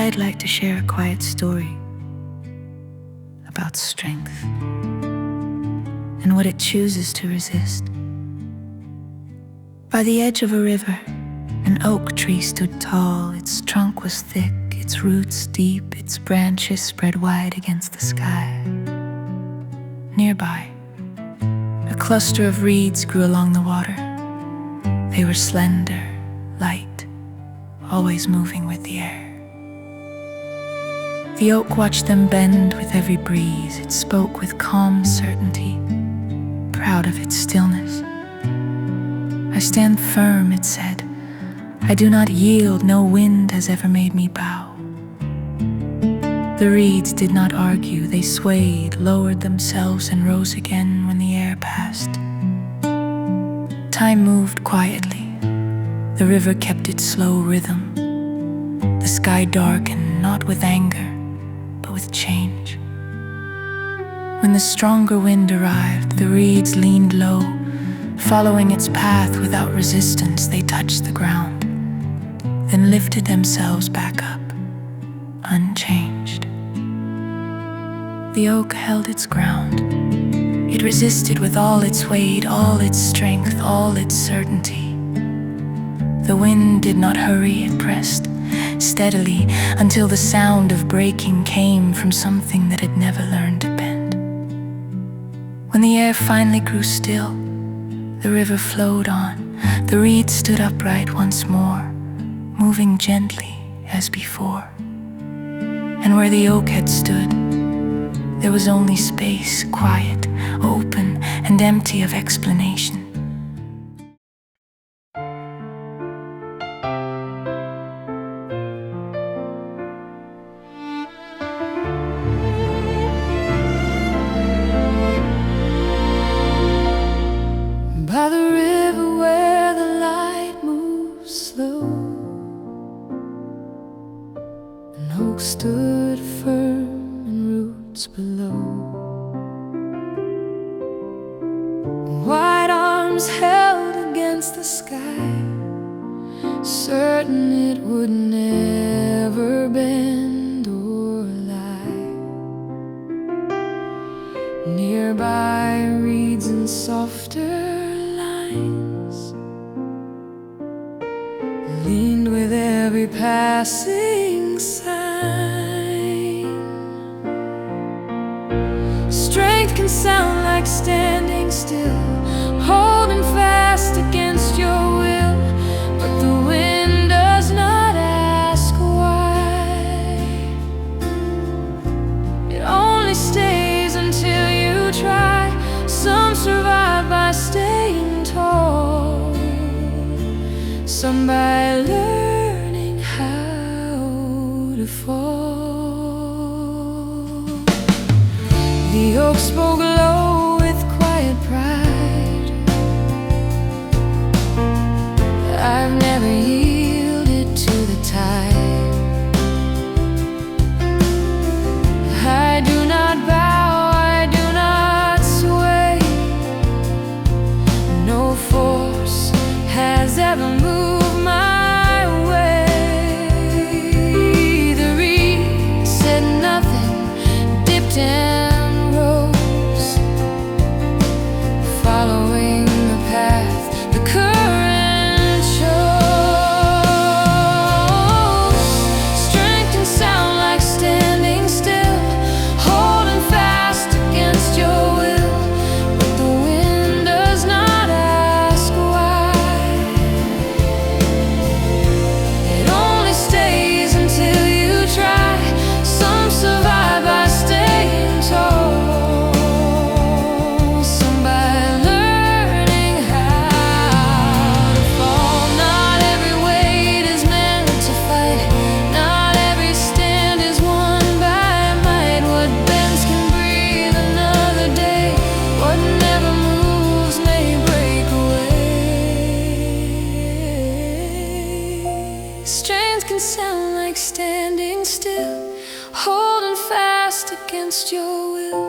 I'd like to share a quiet story about strength and what it chooses to resist. By the edge of a river, an oak tree stood tall. Its trunk was thick, its roots deep, its branches spread wide against the sky. Nearby, a cluster of reeds grew along the water. They were slender, light, always moving with the air. The oak watched them bend with every breeze. It spoke with calm certainty, proud of its stillness. "I stand firm," it said. "I do not yield. No wind has ever made me bow." The reeds did not argue. They swayed, lowered themselves, and rose again when the air passed. Time moved quietly. The river kept its slow rhythm. The sky darkened, not with anger, but with change. When the stronger wind arrived, the reeds leaned low. Following its path without resistance, they touched the ground, then lifted themselves back up, unchanged. The oak held its ground. It resisted with all its weight, all its strength, all its certainty. The wind did not hurry, it pressed steadily until the sound of breaking came from something that had never learned to bend. When the air finally grew still, the river flowed on. The reeds stood upright once more, moving gently as before. And where the oak had stood, there was only space, quiet, open, and empty of explanation. By the river where the light moves slow, an oak stood firm in roots below. Wide arms held against the sky, certain it would never bend or lie. Nearby reeds and softer leaned with every passing sign. Strength can sound like standing still, holding fast against your will, but the wind does not ask why. It only stays until you try. Some survive by staying tall, some by learning how to fall. The oak spoke low with quiet pride. I've never yielded to the tide. I do not bow, I do not sway. No force has ever moved my way. The reed said nothing, dipped and rose, following the path the current chose. Strength can sound like standing still, holding fast against your will, but the wind does not ask why. It only stays until you try. Some survive by staying tall, some by learning how to fall. Not every weight is meant to fight, not every stand is won by might. What bends can breathe another day, what never moves may break away. Strength can sound like standing still, holding fast against your will,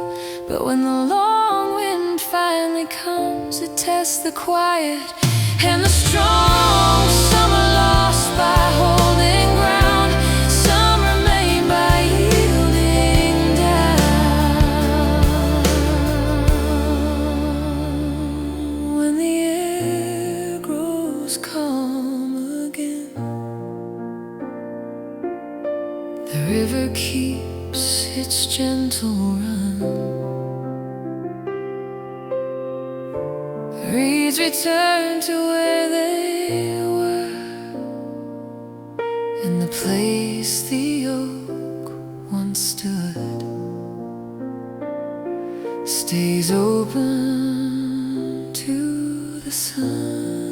but when the long wind finally comes, it tests the quiet and the strong. Some are lost by holding ground, some remain Reeds return to where they were, in the place the oak once stood. Stays open to the sun.